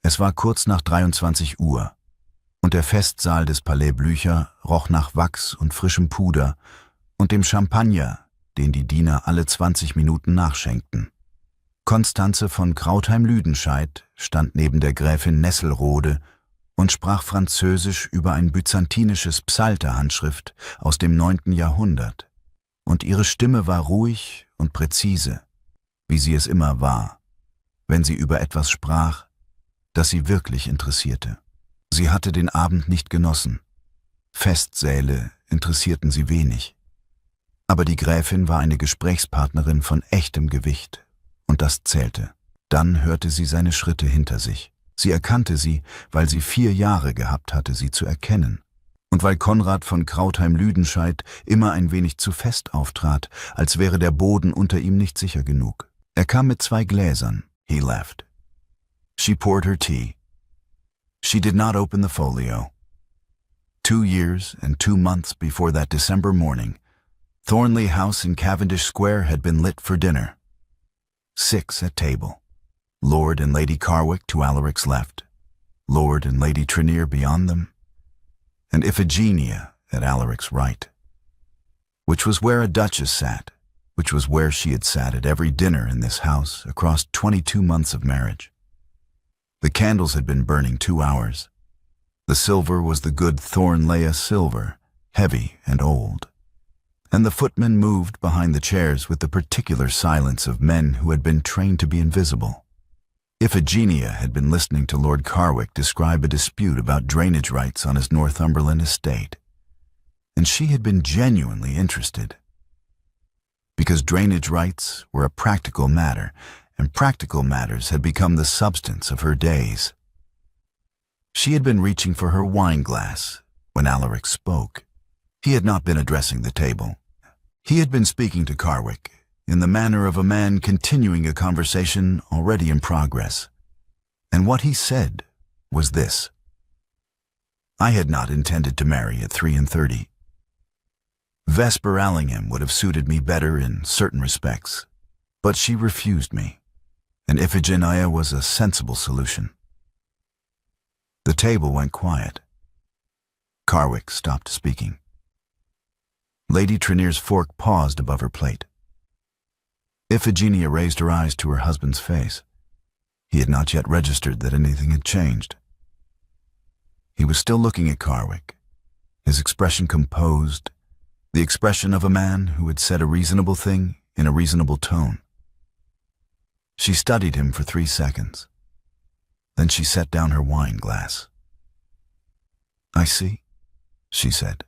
Es war kurz nach 23 Uhr und der Festsaal des Palais Blücher roch nach Wachs und frischem Puder und dem Champagner, den die Diener alle 20 Minuten nachschenkten. Constanze von Krautheim-Lüdenscheid stand neben der Gräfin Nesselrode und sprach Französisch über ein byzantinisches Psalterhandschrift aus dem 9. Jahrhundert, und ihre Stimme war ruhig und präzise, wie sie es immer war, wenn sie über etwas sprach, das sie wirklich interessierte. Sie hatte den Abend nicht genossen. Festsäle interessierten sie wenig. Aber die Gräfin war eine Gesprächspartnerin von echtem Gewicht, und das zählte. Dann hörte sie seine Schritte hinter sich. Sie erkannte sie, weil sie 4 Jahre gehabt hatte, sie zu erkennen. Und weil Konrad von Krautheim-Lüdenscheid immer ein wenig zu fest auftrat, als wäre der Boden unter ihm nicht sicher genug. Er kam mit 2 Gläsern. He left. She poured her tea. She did not open the folio. 2 years and 2 months before that December morning, Thornlea House in Cavendish Square had been lit for dinner. 6 at table. Lord and Lady Carwick to Alaric's left, Lord and Lady Trenier beyond them, and Iphigenia at Alaric's right, which was where a duchess sat, which was where she had sat at every dinner in this house across 22 months of marriage. The candles had been burning 2 hours. The silver was the good Thornlea silver, heavy and old, and the footmen moved behind the chairs with the particular silence of men who had been trained to be invisible. Iphigenia had been listening to Lord Carwick describe a dispute about drainage rights on his Northumberland estate, and she had been genuinely interested. Because drainage rights were a practical matter, and practical matters had become the substance of her days. She had been reaching for her wine glass when Alaric spoke. He had not been addressing the table. He had been speaking to Carwick in the manner of a man continuing a conversation already in progress. And what he said was this: I had not intended to marry at 33. Vesper Allingham would have suited me better in certain respects, but she refused me, and Iphigenia was a sensible solution. The table went quiet. Carwick stopped speaking. Lady Trenier's fork paused above her plate. Iphigenia raised her eyes to her husband's face. He had not yet registered that anything had changed. He was still looking at Carwick, his expression composed, the expression of a man who had said a reasonable thing in a reasonable tone. She studied him for 3 seconds. Then she set down her wine glass. I see, she said.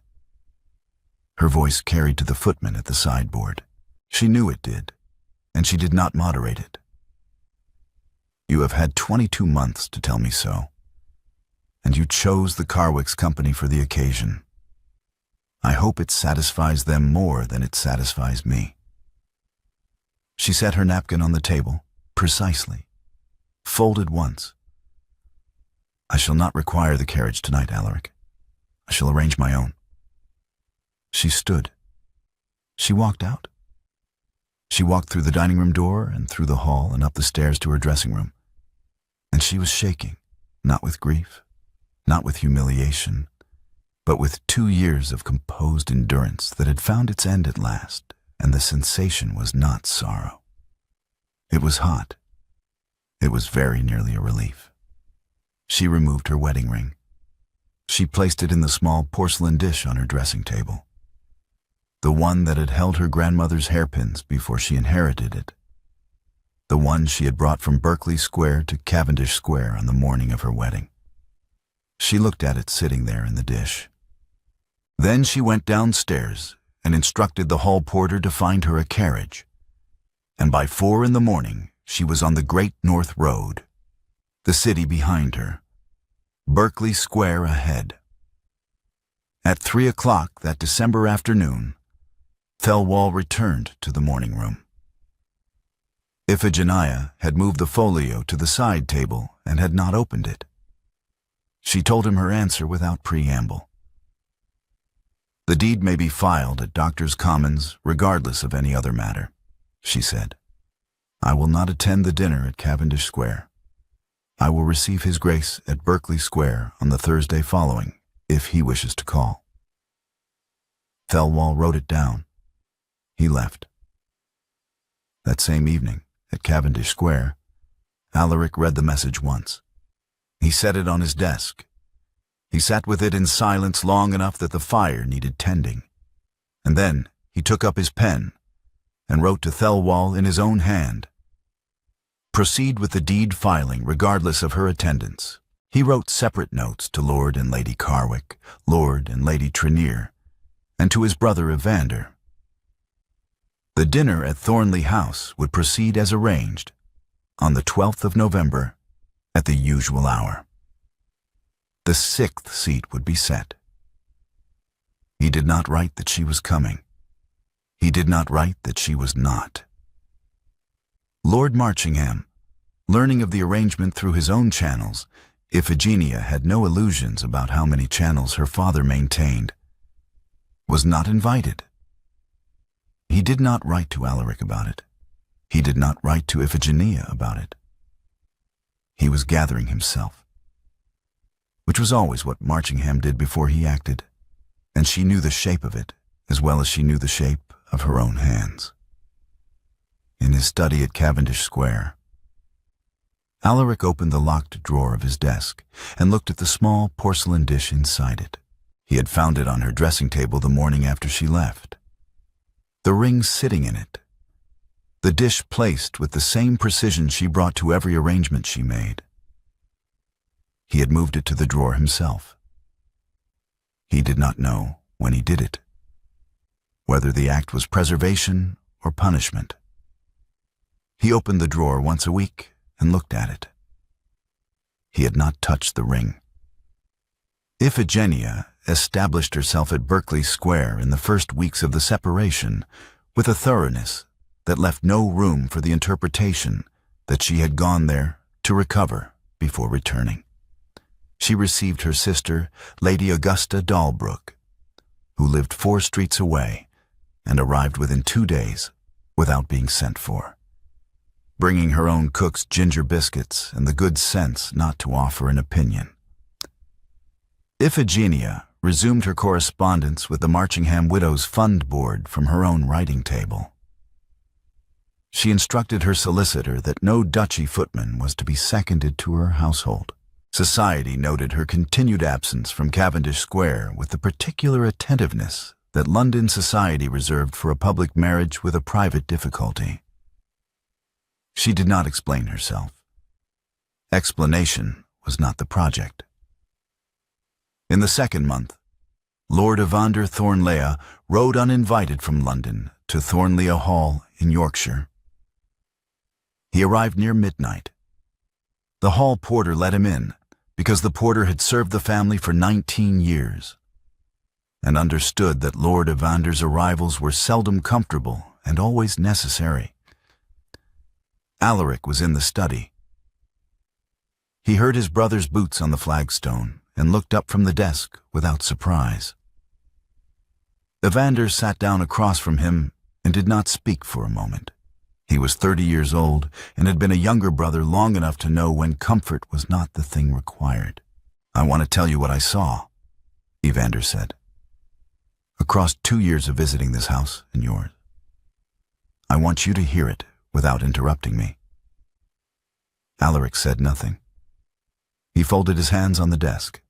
Her voice carried to the footman at the sideboard. She knew it did, and she did not moderate it. You have had 22 months to tell me so, and you chose the Carwick's company for the occasion. I hope it satisfies them more than it satisfies me. She set her napkin on the table, precisely, folded once. I shall not require the carriage tonight, Alaric. I shall arrange my own. She stood. She walked out. She walked through the dining room door and through the hall and up the stairs to her dressing room. And she was shaking, not with grief, not with humiliation, but with 2 years of composed endurance that had found its end at last, and the sensation was not sorrow. It was hot. It was very nearly a relief. She removed her wedding ring. She placed it in the small porcelain dish on her dressing table, the one that had held her grandmother's hairpins before she inherited it, the one she had brought from Berkeley Square to Cavendish Square on the morning of her wedding. She looked at it sitting there in the dish. Then she went downstairs and instructed the hall porter to find her a carriage, and by 4 in the morning she was on the Great North Road, the city behind her, Berkeley Square ahead. At 3 o'clock that December afternoon, Thelwall returned to the morning room. Iphigenia had moved the folio to the side table and had not opened it. She told him her answer without preamble. The deed may be filed at Doctors' Commons regardless of any other matter, she said. I will not attend the dinner at Cavendish Square. I will receive his grace at Berkeley Square on the Thursday following, if he wishes to call. Thornlea wrote it down. He left. That same evening, at Cavendish Square, Alaric read the message once. He set it on his desk. He sat with it in silence long enough that the fire needed tending. And then he took up his pen and wrote to Thornlea in his own hand. Proceed with the deed filing regardless of her attendance. He wrote separate notes to Lord and Lady Carwick, Lord and Lady Trenier, and to his brother Evander. The dinner at Thornlea House would proceed as arranged on the 12th of November at the usual hour. The 6th seat would be set. He did not write that she was coming. He did not write that she was not. Lord Marchingham, learning of the arrangement through his own channels, Iphigenia had no illusions about how many channels her father maintained, was not invited. He did not write to Alaric about it. He did not write to Iphigenia about it. He was gathering himself, which was always what Marchingham did before he acted, and she knew the shape of it as well as she knew the shape of her own hands. In his study at Cavendish Square, Alaric opened the locked drawer of his desk and looked at the small porcelain dish inside it. He had found it on her dressing table the morning after she left. The ring sitting in it. The dish placed with the same precision she brought to every arrangement she made. He had moved it to the drawer himself. He did not know when he did it, whether the act was preservation or punishment. He opened the drawer once a week and looked at it. He had not touched the ring. Iphigenia established herself at Berkeley Square in the first weeks of the separation with a thoroughness that left no room for the interpretation that she had gone there to recover before returning. She received her sister, Lady Augusta Dalbrook, who lived 4 streets away and arrived within 2 days without being sent for, bringing her own cook's ginger biscuits and the good sense not to offer an opinion. Iphigenia resumed her correspondence with the Marchingham Widows' Fund Board from her own writing table. She instructed her solicitor that no duchy footman was to be seconded to her household. Society noted her continued absence from Cavendish Square with the particular attentiveness that London society reserved for a public marriage with a private difficulty. She did not explain herself. Explanation was not the project. In the 2nd month, Lord Evander Thornlea rode uninvited from London to Thornlea Hall in Yorkshire. He arrived near midnight. The hall porter let him in because the porter had served the family for 19 years and understood that Lord Evander's arrivals were seldom comfortable and always necessary. Alaric was in the study. He heard his brother's boots on the flagstone and looked up from the desk without surprise. Evander sat down across from him and did not speak for a moment. He was 30 years old and had been a younger brother long enough to know when comfort was not the thing required. "I want to tell you what I saw," Evander said, "across 2 years of visiting this house and yours. I want you to hear it without interrupting me." Alaric said nothing. He folded his hands on the desk.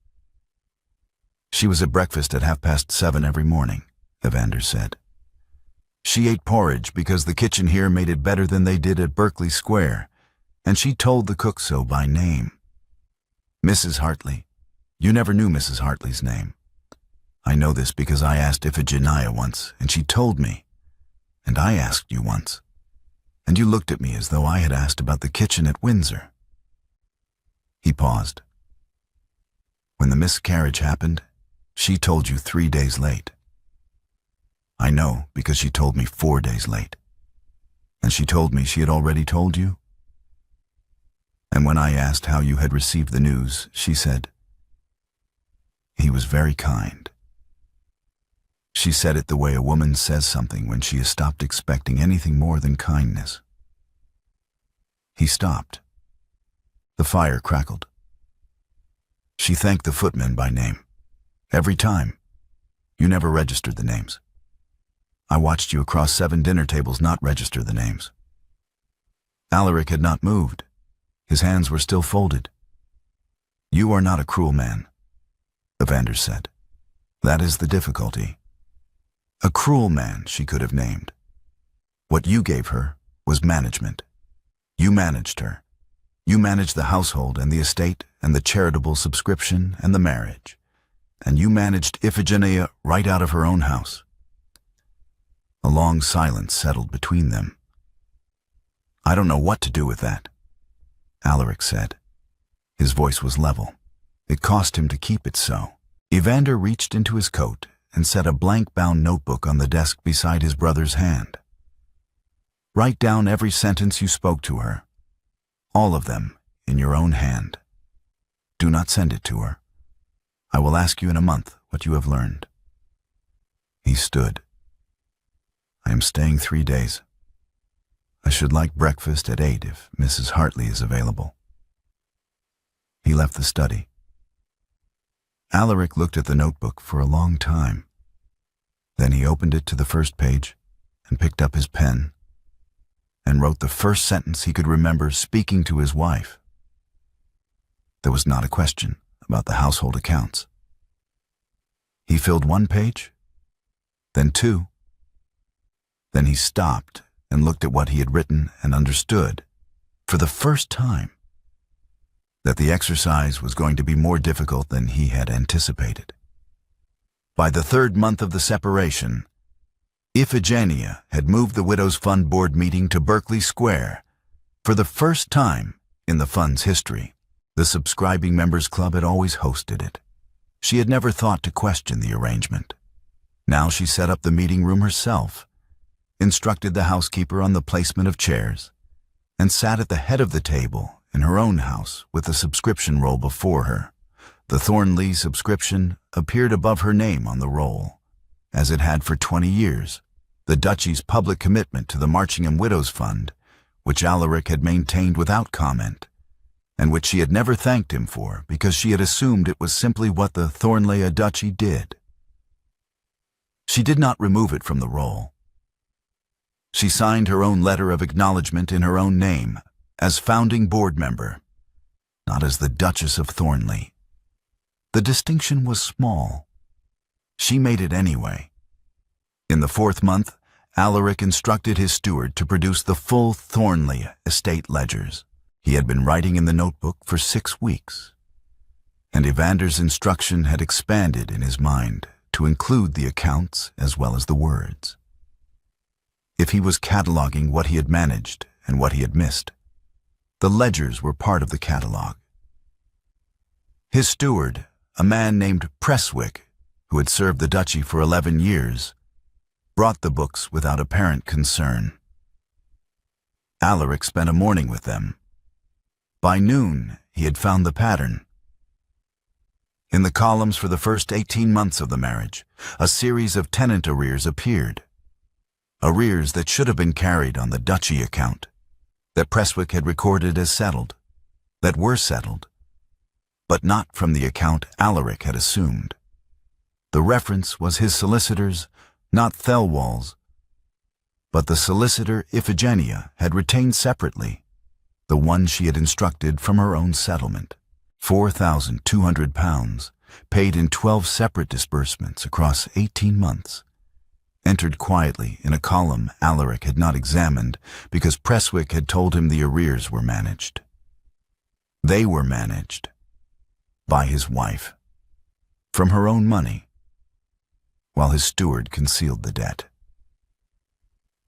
"She was at breakfast at 7:30 every morning," Evander said. "She ate porridge because the kitchen here made it better than they did at Berkeley Square, and she told the cook so by name. Mrs. Hartley. You never knew Mrs. Hartley's name. I know this because I asked Iphigenia once, and she told me. And I asked you once, and you looked at me as though I had asked about the kitchen at Windsor." He paused. "When the miscarriage happened, she told you 3 days late. I know because she told me 4 days late. And she told me she had already told you. And when I asked how you had received the news, she said, 'He was very kind.' She said it the way a woman says something when she has stopped expecting anything more than kindness." He stopped. The fire crackled. She thanked the footmen by name. Every time. You never registered the names. I watched you across 7 dinner tables not register the names. Alaric had not moved. His hands were still folded. You are not a cruel man, Evander said. That is the difficulty. A cruel man she could have named. What you gave her was management. You managed her. You managed the household and the estate and the charitable subscription and the marriage. And you managed Iphigenia right out of her own house. A long silence settled between them. I don't know what to do with that, Alaric said. His voice was level. It cost him to keep it so. Evander reached into his coat and set a blank-bound notebook on the desk beside his brother's hand. Write down every sentence you spoke to her, all of them in your own hand. Do not send it to her. I will ask you in a month what you have learned. He stood. I am staying 3 days. I should like breakfast at 8 if Mrs. Hartley is available. He left the study. Alaric looked at the notebook for a long time. Then he opened it to the first page and picked up his pen and wrote the first sentence he could remember speaking to his wife. There was not a question about the household accounts. He filled 1 page, then 2. Then he stopped and looked at what he had written and understood, for the first time, that the exercise was going to be more difficult than he had anticipated. By the 3rd month of the separation, Iphigenia had moved the Widows' Fund Board meeting to Berkeley Square for the first time in the fund's history. The subscribing members club had always hosted it. She had never thought to question the arrangement. Now she set up the meeting room herself, instructed the housekeeper on the placement of chairs, and sat at the head of the table in her own house with the subscription roll before her. The Thornlea subscription appeared above her name on the roll, as it had for 20 years. The Duchy's public commitment to the Marchingham Widows' Fund, which Alaric had maintained without comment, and which she had never thanked him for because she had assumed it was simply what the Thornlea Duchy did. She did not remove it from the roll. She signed her own letter of acknowledgement in her own name, as founding board member, not as the Duchess of Thornlea. The distinction was small. She made it anyway. In the 4th month, Alaric instructed his steward to produce the full Thornlea estate ledgers. He had been writing in the notebook for 6 weeks, and Evander's instruction had expanded in his mind to include the accounts as well as the words. If he was cataloging what he had managed and what he had missed, the ledgers were part of the catalog. His steward, a man named Prestwick, who had served the duchy for 11 years, brought the books without apparent concern. Alaric spent a morning with them. By noon, he had found the pattern. In the columns for the first 18 months of the marriage, a series of tenant arrears appeared. Arrears that should have been carried on the duchy account, that Prestwick had recorded as settled, that were settled, but not from the account Alaric had assumed. The reference was his solicitor's, not Thelwall's, but the solicitor Iphigenia had retained separately, the one she had instructed from her own settlement. £4,200, paid in 12 separate disbursements across 18 months, entered quietly in a column Alaric had not examined because Prestwick had told him the arrears were managed. They were managed by his wife, from her own money, while his steward concealed the debt.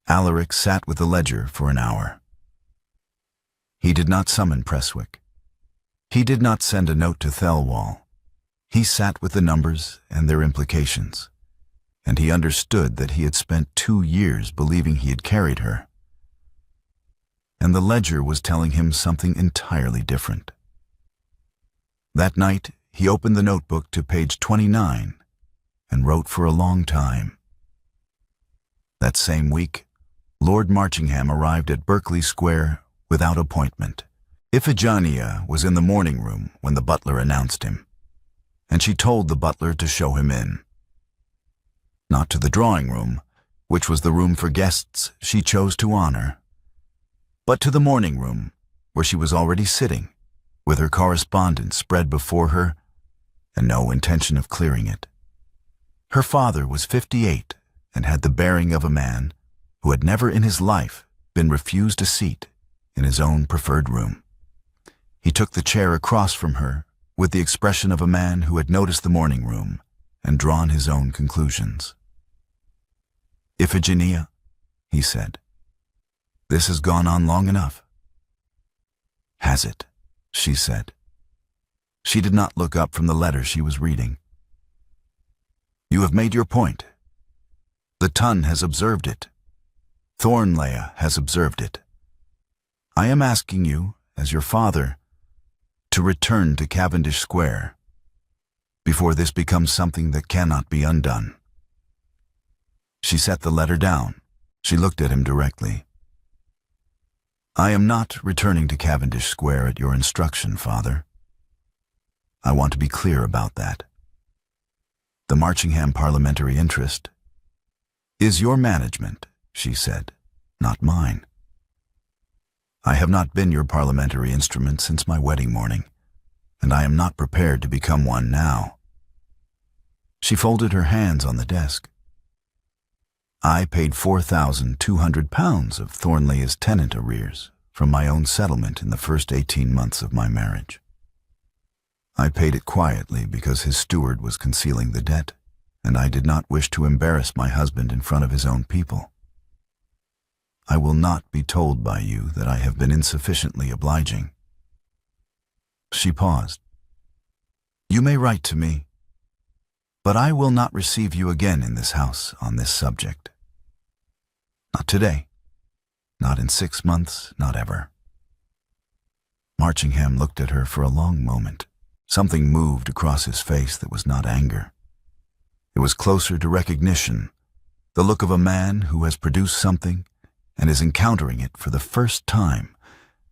Alaric sat with the ledger for an hour. He did not summon Prestwick. He did not send a note to Thelwall. He sat with the numbers and their implications, and he understood that he had spent 2 years believing he had carried her. And the ledger was telling him something entirely different. That night, he opened the notebook to page 29 and wrote for a long time. That same week, Lord Marchingham arrived at Berkeley Square without appointment. Iphigenia was in the morning room when the butler announced him, and she told the butler to show him in. Not to the drawing room, which was the room for guests she chose to honor, but to the morning room, where she was already sitting, with her correspondence spread before her and no intention of clearing it. Her father was 58 and had the bearing of a man who had never in his life been refused a seat in his own preferred room. He took the chair across from her with the expression of a man who had noticed the morning room and drawn his own conclusions. "Iphigenia," he said, "this has gone on long enough." "Has it?" she said. She did not look up from the letter she was reading. "You have made your point. The Tun has observed it. Thornlea has observed it. I am asking you, as your father, to return to Cavendish Square before this becomes something that cannot be undone." She set the letter down. She looked at him directly. "I am not returning to Cavendish Square at your instruction, Father. I want to be clear about that. The Marchingham parliamentary interest is your management," she said, "not mine. I have not been your parliamentary instrument since my wedding morning, and I am not prepared to become one now." She folded her hands on the desk. "I paid £4,200 of Thornlea's tenant arrears from my own settlement in the first 18 months of my marriage. I paid it quietly because his steward was concealing the debt, and I did not wish to embarrass my husband in front of his own people. I will not be told by you that I have been insufficiently obliging." She paused. "You may write to me, but I will not receive you again in this house on this subject. Not today, not in 6 months, not ever." Marchingham looked at her for a long moment. Something moved across his face that was not anger. It was closer to recognition, the look of a man who has produced something and is encountering it for the first time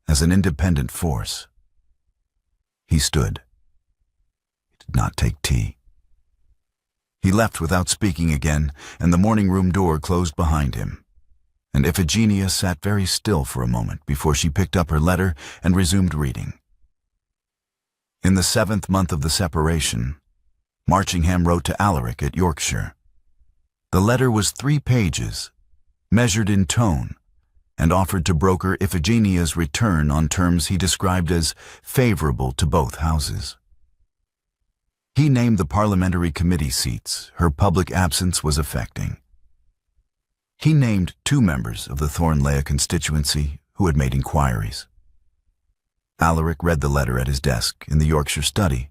as an independent force. He stood. He did not take tea. He left without speaking again, and the morning room door closed behind him. And Iphigenia sat very still for a moment before she picked up her letter and resumed reading. In the 7th month of the separation, Marchingham wrote to Alaric at Yorkshire. The letter was 3 pages, measured in tone, and offered to broker Iphigenia's return on terms he described as favorable to both houses. He named the parliamentary committee seats her public absence was affecting. He named 2 members of the Thornlea constituency who had made inquiries. Alaric read the letter at his desk in the Yorkshire study.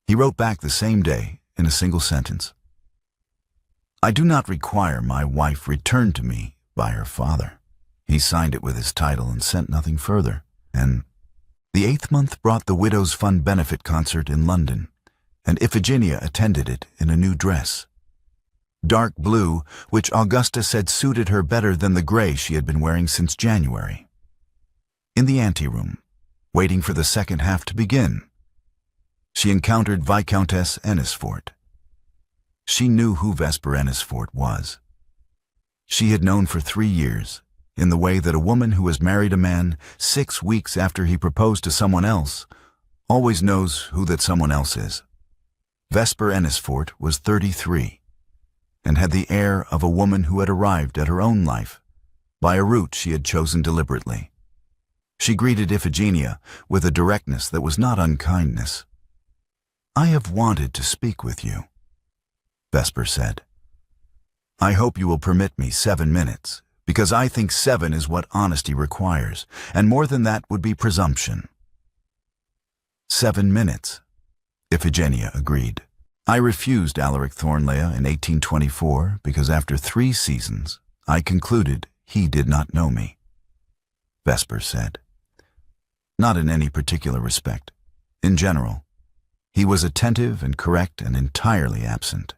He wrote back the same day in a single sentence. "I do not require my wife returned to me by her father." He signed it with his title and sent nothing further. And the 8th month brought the Widows' Fund benefit concert in London, and Iphigenia attended it in a new dress. Dark blue, which Augusta said suited her better than the gray she had been wearing since January. In the anteroom, waiting for the second half to begin, she encountered Viscountess Ennisfort. She knew who Vesper Ennisfort was. She had known for 3 years, in the way that a woman who has married a man 6 weeks after he proposed to someone else always knows who that someone else is. Vesper Ennisfort was 33, and had the air of a woman who had arrived at her own life by a route she had chosen deliberately. She greeted Iphigenia with a directness that was not unkindness. "I have wanted to speak with you," Vesper said. "I hope you will permit me 7 minutes, because I think 7 is what honesty requires, and more than that would be presumption." 7 minutes, Iphigenia agreed. "I refused Alaric Thornlea in 1824 because after 3 seasons I concluded he did not know me," Vesper said. "Not in any particular respect. In general, he was attentive and correct and entirely absent.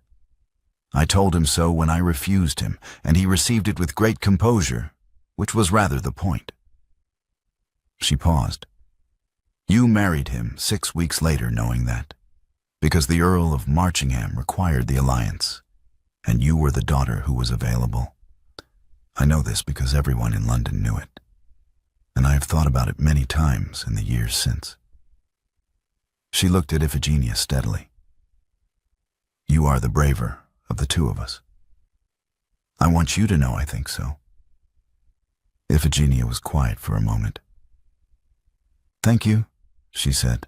I told him so when I refused him, and he received it with great composure, which was rather the point." She paused. You married him 6 weeks later knowing that, because the Earl of Marchingham required the alliance, and you were the daughter who was available. I know this because everyone in London knew it, and I have thought about it many times in the years since. She looked at Iphigenia steadily. You are the braver of the two of us. I want you to know I think so. Iphigenia was quiet for a moment. Thank you, she said.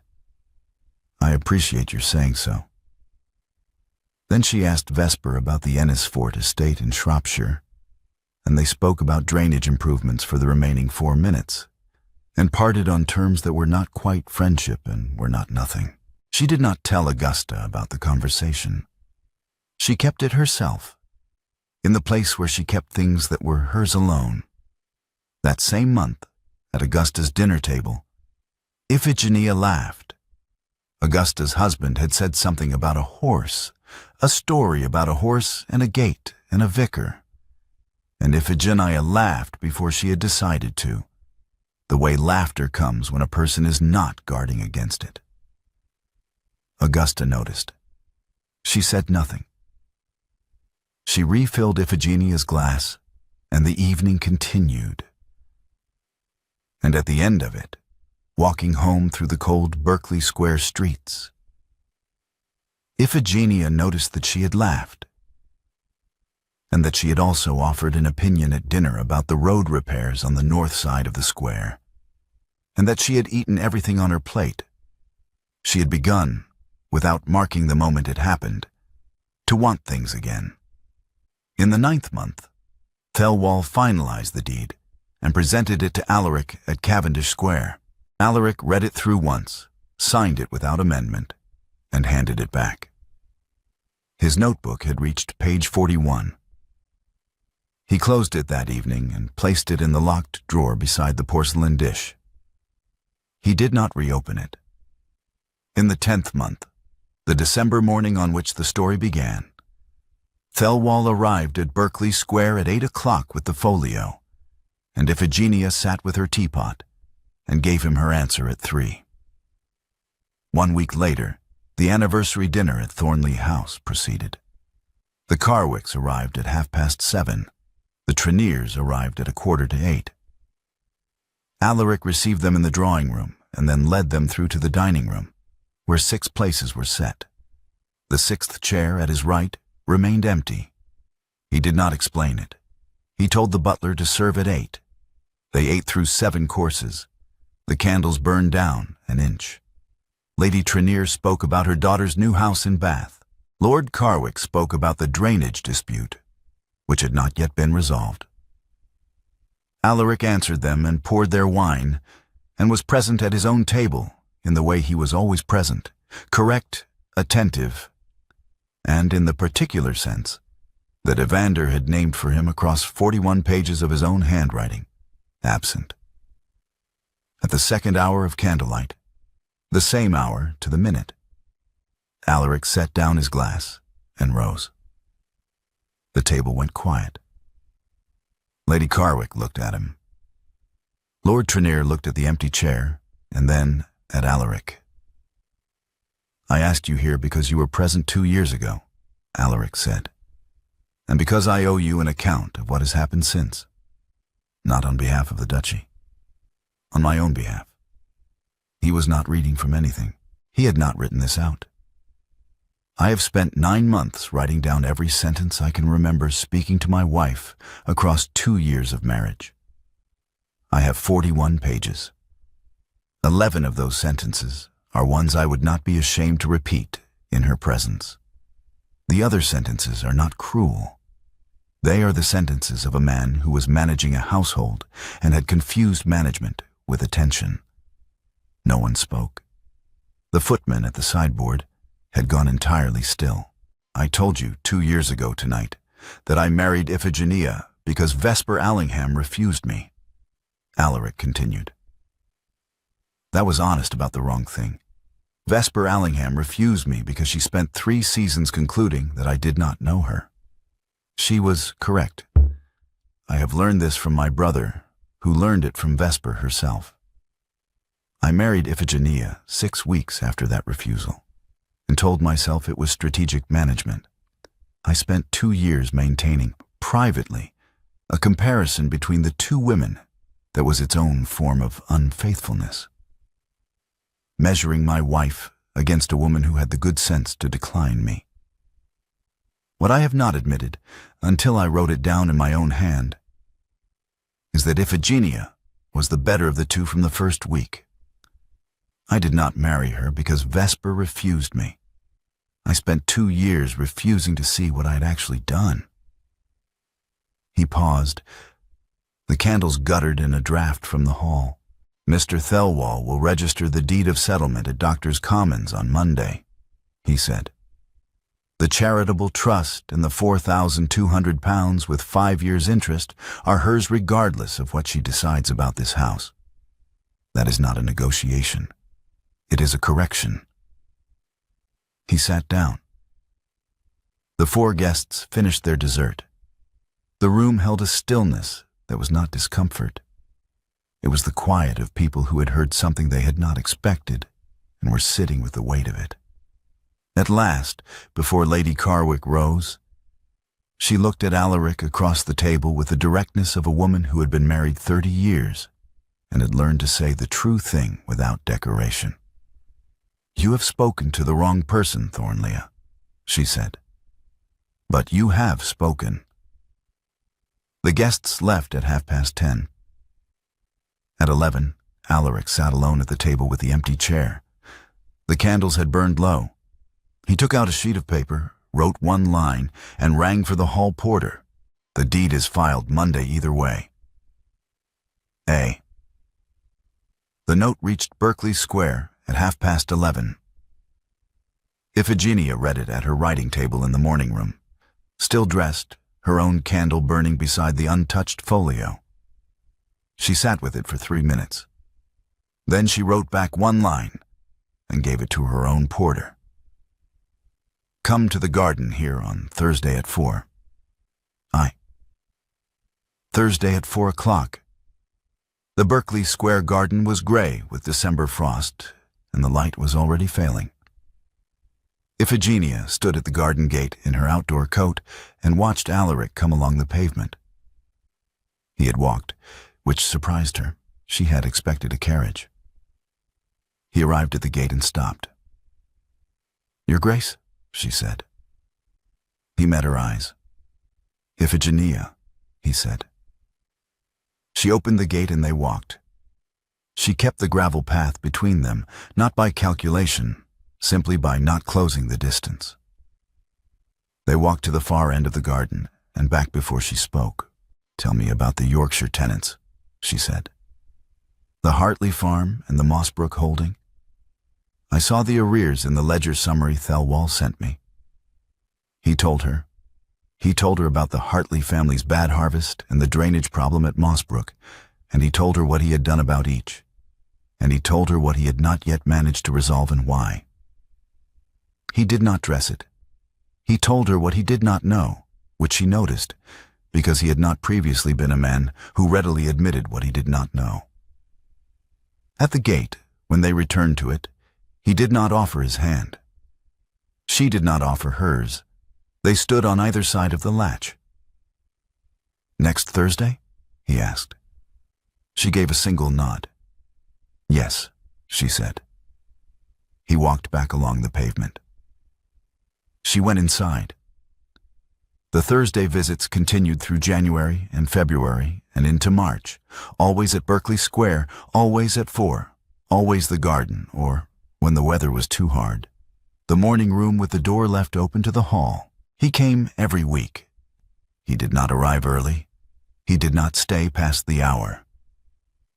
I appreciate your saying so. Then she asked Vesper about the Ennisfort estate in Shropshire, and they spoke about drainage improvements for the remaining 4 minutes, and parted on terms that were not quite friendship and were not nothing. She did not tell Augusta about the conversation. She kept it herself, in the place where she kept things that were hers alone. That same month, at Augusta's dinner table, Iphigenia laughed. Augusta's husband had said something about a horse, a story about a horse and a gate and a vicar. And Iphigenia laughed before she had decided to, the way laughter comes when a person is not guarding against it. Augusta noticed. She said nothing. She refilled Iphigenia's glass, and the evening continued. And at the end of it, walking home through the cold Berkeley Square streets, Iphigenia noticed that she had laughed, and that she had also offered an opinion at dinner about the road repairs on the north side of the square, and that she had eaten everything on her plate. She had begun, without marking the moment it happened, to want things again. In the 9th month, Thornlea finalized the deed and presented it to Alaric at Cavendish Square. Alaric read it through once, signed it without amendment, and handed it back. His notebook had reached page 41. He closed it that evening and placed it in the locked drawer beside the porcelain dish. He did not reopen it. In the 10th month, the December morning on which the story began, Thornlea arrived at Berkeley Square at 8 o'clock with the folio, and Iphigenia sat with her teapot and gave him her answer at 3. 1 week later, the anniversary dinner at Thornlea House proceeded. The Carwicks arrived at 7:30. The Treniers arrived at 7:45. Alaric received them in the drawing room and then led them through to the dining room, where 6 places were set. The 6th chair at his right remained empty. He did not explain it. He told the butler to serve at 8. They ate through 7 courses. The candles burned down an inch. Lady Trenier spoke about her daughter's new house in Bath. Lord Carwick spoke about the drainage dispute, which had not yet been resolved. Alaric answered them and poured their wine, and was present at his own table in the way he was always present, correct, attentive, and in the particular sense that Evander had named for him across 41 pages of his own handwriting, absent. At the 2nd hour of candlelight, the same hour to the minute, Alaric set down his glass and rose. The table went quiet. Lady Carwick looked at him. Lord Trenier looked at the empty chair and then at Alaric. I asked you here because you were present 2 years ago, Alaric said, and because I owe you an account of what has happened since. Not on behalf of the duchy. On my own behalf. He was not reading from anything. He had not written this out. I have spent 9 months writing down every sentence I can remember speaking to my wife across 2 years of marriage. I have 41 pages. 11 of those sentences are ones I would not be ashamed to repeat in her presence. The other sentences are not cruel. They are the sentences of a man who was managing a household and had confused management with attention. No one spoke. The footman at the sideboard had gone entirely still. I told you 2 years ago tonight that I married Iphigenia because Vesper Allingham refused me, Alaric continued. That was honest about the wrong thing. Vesper Allingham refused me because she spent 3 seasons concluding that I did not know her. She was correct. I have learned this from my brother, who learned it from Vesper herself. I married Iphigenia 6 weeks after that refusal and told myself it was strategic management. I spent 2 years maintaining, privately, a comparison between the two women that was its own form of unfaithfulness. Measuring my wife against a woman who had the good sense to decline me. What I have not admitted, until I wrote it down in my own hand, is that Iphigenia was the better of the two from the first week. I did not marry her because Vesper refused me. I spent 2 years refusing to see what I had actually done. He paused. The candles guttered in a draft from the hall. Mr. Thelwall will register the deed of settlement at Doctors' Commons on Monday, he said. The charitable trust and the £4,200 with 5 years' interest are hers regardless of what she decides about this house. That is not a negotiation. It is a correction. He sat down. The 4 guests finished their dessert. The room held a stillness that was not discomfort. It was the quiet of people who had heard something they had not expected and were sitting with the weight of it. At last, before Lady Carwick rose, she looked at Alaric across the table with the directness of a woman who had been married 30 years and had learned to say the true thing without decoration. "You have spoken to the wrong person, Thornlea," she said. "But you have spoken." The guests left at 10:30. At 11, Alaric sat alone at the table with the empty chair. The candles had burned low. He took out a sheet of paper, wrote 1 line, and rang for the hall porter. "The deed is filed Monday either way." A. The note reached Berkeley Square at 11:30. Iphigenia read it at her writing table in the morning room, still dressed, her own candle burning beside the untouched folio. She sat with it for 3 minutes. Then she wrote back 1 line and gave it to her own porter. "Come to the garden here on Thursday at 4. Thursday at 4 o'clock. The Berkeley Square garden was gray with December frost, and the light was already failing. Iphigenia stood at the garden gate in her outdoor coat and watched Alaric come along the pavement. He had walked, which surprised her. She had expected a carriage. He arrived at the gate and stopped. "Your Grace," she said. He met her eyes. "Iphigenia," he said. She opened the gate and they walked. She kept the gravel path between them, not by calculation, simply by not closing the distance. They walked to the far end of the garden and back before she spoke. "Tell me about the Yorkshire tenants," she said. "The Hartley farm and the Mossbrook holding. I saw the arrears in the ledger summary Thelwall sent me." He told her. He told her about the Hartley family's bad harvest and the drainage problem at Mossbrook, and he told her what he had done about each. And he told her what he had not yet managed to resolve and why. He did not dress it. He told her what he did not know, which she noticed, because he had not previously been a man who readily admitted what he did not know. At the gate, when they returned to it, he did not offer his hand. She did not offer hers. They stood on either side of the latch. "Next Thursday?" he asked. She gave a single nod. "Yes," she said. He walked back along the pavement. She went inside. The Thursday visits continued through January and February and into March, always at Berkeley Square, always at 4, always the garden, or, when the weather was too hard, the morning room with the door left open to the hall. He came every week. He did not arrive early. He did not stay past the hour.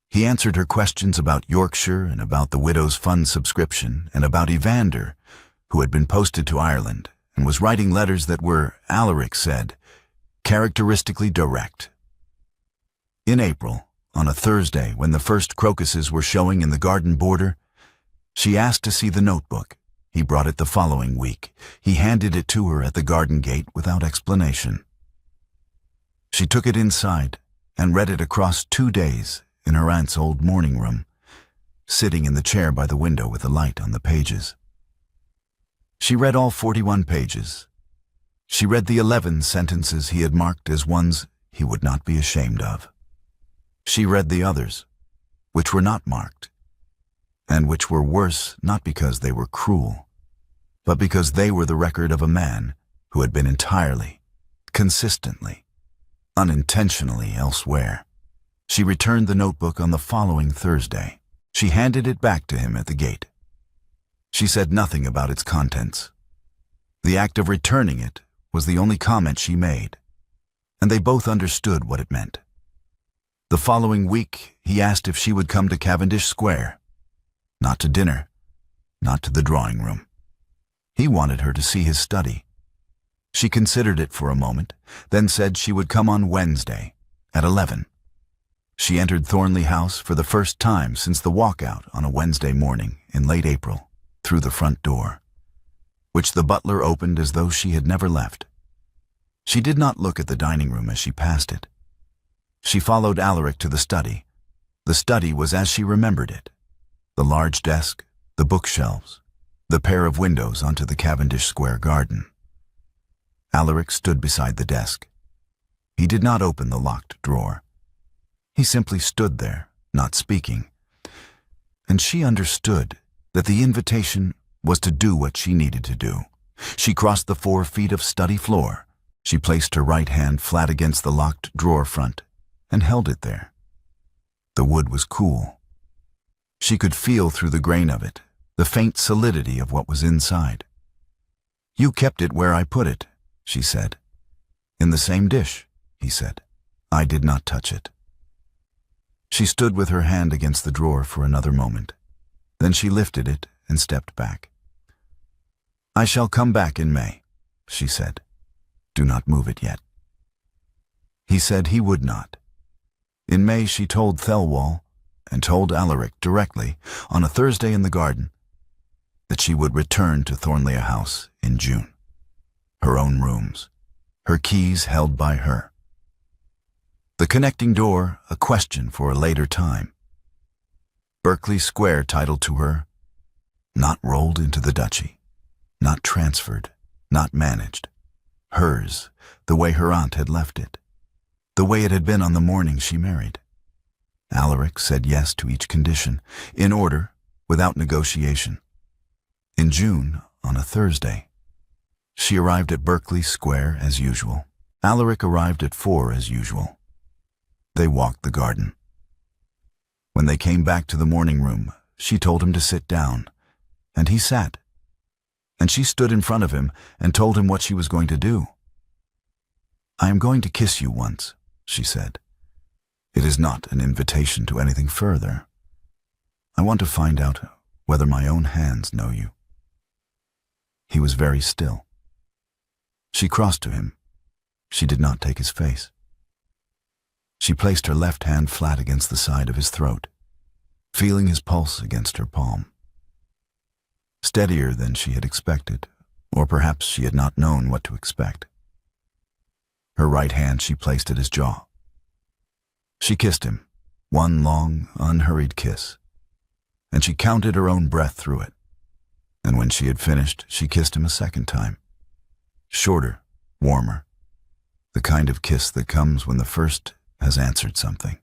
He answered her questions about Yorkshire and about the Widow's Fund subscription and about Evander, who had been posted to Ireland and was writing letters that were, Alaric said, characteristically direct. In April, on a Thursday when the first crocuses were showing in the garden border, she asked to see the notebook. He brought it the following week. He handed it to her at the garden gate without explanation. She took it inside and read it across 2 days in her aunt's old morning room. sitting in the chair by the window with the light on the pages. She read all 41 pages. She read the 11 sentences he had marked as ones he would not be ashamed of. She read the others, which were not marked, and which were worse not because they were cruel, but because they were the record of a man who had been entirely, consistently, unintentionally elsewhere. She returned the notebook on the following Thursday. She handed it back to him at the gate. She said nothing about its contents. The act of returning it was the only comment she made, and they both understood what it meant. The following week, he asked if she would come to Cavendish Square. Not to dinner, not to the drawing room. He wanted her to see his study. She considered it for a moment, then said she would come on Wednesday at 11. She entered Thornlea House for the first time since the walkout on a Wednesday morning in late April through the front door, which the butler opened as though she had never left. She did not look at the dining room as she passed it. She followed Alaric to the study. The study was as she remembered it. The large desk, the bookshelves, the pair of windows onto the Cavendish Square garden. Alaric stood beside the desk. He did not open the locked drawer. He simply stood there, not speaking. And she understood that the invitation was to do what she needed to do. She crossed the 4 feet of study floor. She placed her right hand flat against the locked drawer front and held it there. The wood was cool. She could feel through the grain of it, the faint solidity of what was inside. "You kept it where I put it," she said. "In the same dish," he said. "I did not touch it." She stood with her hand against the drawer for another moment. Then she lifted it and stepped back. "I shall come back in May," she said. "Do not move it yet." He said he would not. In May she told Thelwall, and told Alaric directly, on a Thursday in the garden, that she would return to Thornlea House in June. Her own rooms, her keys held by her. The connecting door, a question for a later time. Berkeley Square titled to her, not rolled into the duchy, not transferred, not managed. Hers, the way her aunt had left it, the way it had been on the morning she married. Alaric said yes to each condition, in order, without negotiation. In June, on a Thursday, she arrived at Berkeley Square as usual. Alaric arrived at 4 as usual. They walked the garden. When they came back to the morning room, she told him to sit down, and he sat. And she stood in front of him and told him what she was going to do. "I am going to kiss you once," she said. "It is not an invitation to anything further. I want to find out whether my own hands know you." He was very still. She crossed to him. She did not take his face. She placed her left hand flat against the side of his throat, feeling his pulse against her palm. Steadier than she had expected, or perhaps she had not known what to expect. Her right hand she placed at his jaw. She kissed him, one long, unhurried kiss, and she counted her own breath through it. And when she had finished, she kissed him a second time. Shorter, warmer, the kind of kiss that comes when the first has answered something.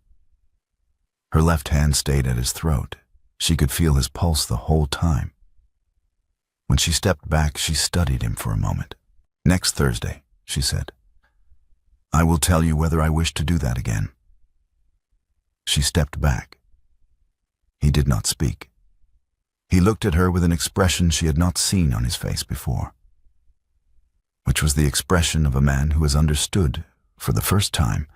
Her left hand stayed at his throat. She could feel his pulse the whole time. When she stepped back, she studied him for a moment. "Next Thursday," she said. "I will tell you whether I wish to do that again." She stepped back. He did not speak. He looked at her with an expression she had not seen on his face before, which was the expression of a man who has understood, for the first time,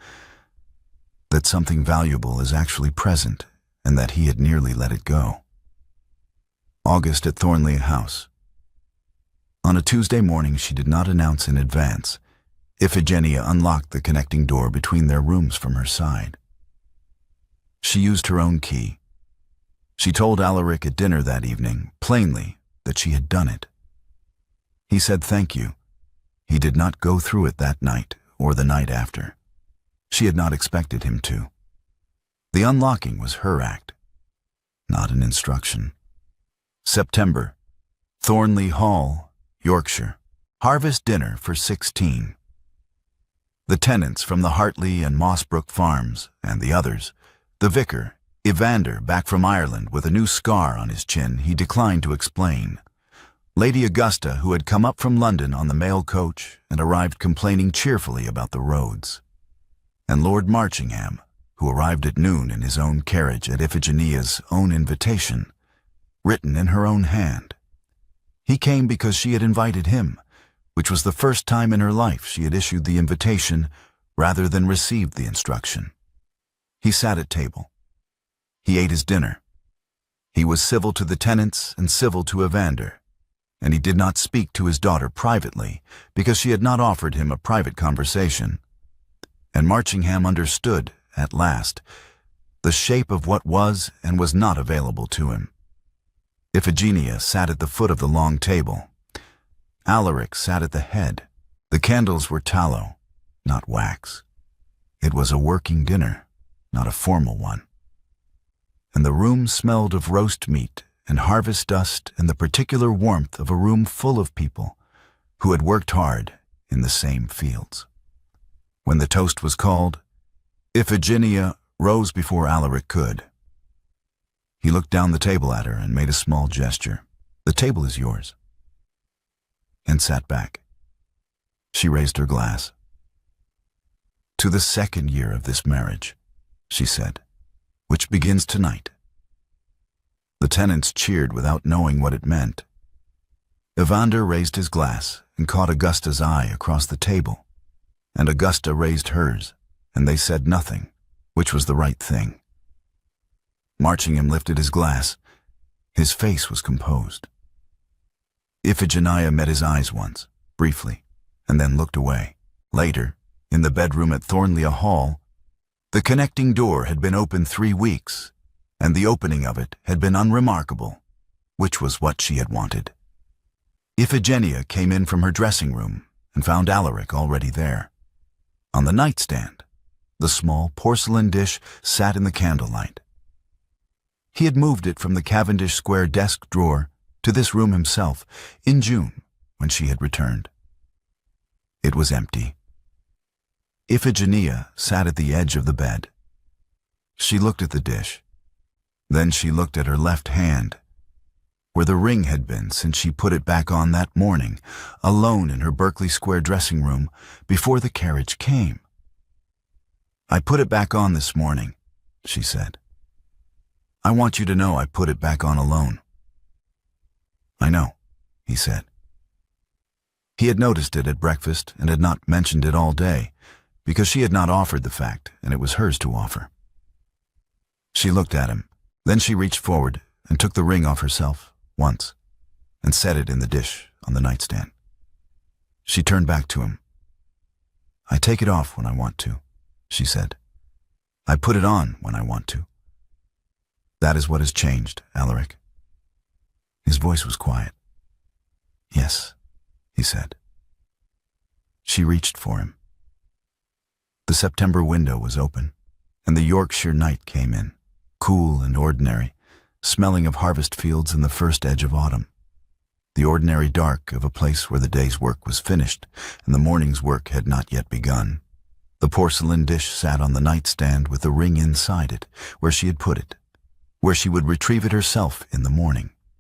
that something valuable is actually present and that he had nearly let it go. August at Thornlea House. On a Tuesday morning she did not announce in advance. Iphigenia unlocked the connecting door between their rooms from her side. She used her own key. She told Alaric at dinner that evening, plainly, that she had done it. He said thank you. He did not go through it that night or the night after. She had not expected him to. The unlocking was her act. not an instruction. September. Thornlea Hall, Yorkshire. Harvest dinner for 16. The tenants from the Hartley and Mossbrook farms, and the others, the vicar, Evander, back from Ireland with a new scar on his chin, he declined to explain. Lady Augusta, who had come up from London on the mail coach and arrived complaining cheerfully about the roads. And Lord Marchingham, who arrived at noon in his own carriage at Iphigenia's own invitation, written in her own hand. He came because she had invited him, which was the first time in her life she had issued the invitation rather than received the instruction. He sat at table. He ate his dinner. He was civil to the tenants and civil to Evander, and he did not speak to his daughter privately because she had not offered him a private conversation. And Marchingham understood, at last, the shape of what was and was not available to him. Iphigenia sat at the foot of the long table. Alaric sat at the head. The candles were tallow, not wax. It was a working dinner, not a formal one. And the room smelled of roast meat and harvest dust and the particular warmth of a room full of people who had worked hard in the same fields. When the toast was called, Iphigenia rose before Alaric could. He looked down the table at her and made a small gesture. "The table is yours," and sat back. She raised her glass. "To the 2nd year of this marriage," she said, "which begins tonight." The tenants cheered without knowing what it meant. Evander raised his glass and caught Augusta's eye across the table, and Augusta raised hers, and they said nothing, which was the right thing. Marchingham lifted his glass. His face was composed. Iphigenia met his eyes once, briefly, and then looked away. Later, in the bedroom at Thornlea Hall, the connecting door had been open 3 weeks, and the opening of it had been unremarkable, which was what she had wanted. Iphigenia came in from her dressing room and found Alaric already there. On the nightstand, the small porcelain dish sat in the candlelight. He had moved it from the Cavendish Square desk drawer to this room himself in June when she had returned. It was empty. Iphigenia sat at the edge of the bed. She looked at the dish. Then she looked at her left hand, where the ring had been since she put it back on that morning, alone in her Berkeley Square dressing room before the carriage came. "I put it back on this morning," she said. "I want you to know I put it back on alone." "I know," he said. He had noticed it at breakfast and had not mentioned it all day, because she had not offered the fact, and it was hers to offer. She looked at him. Then she reached forward and took the ring off herself, once, and set it in the dish on the nightstand. She turned back to him. "I take it off when I want to," she said. "I put it on when I want to. That is what has changed, Alaric." His voice was quiet. "Yes," he said. She reached for him. The September window was open, and the Yorkshire night came in, cool and ordinary, smelling of harvest fields and the first edge of autumn. The ordinary dark of a place where the day's work was finished and the morning's work had not yet begun. The porcelain dish sat on the nightstand with the ring inside it, where she had put it, where she would retrieve it herself in the morning.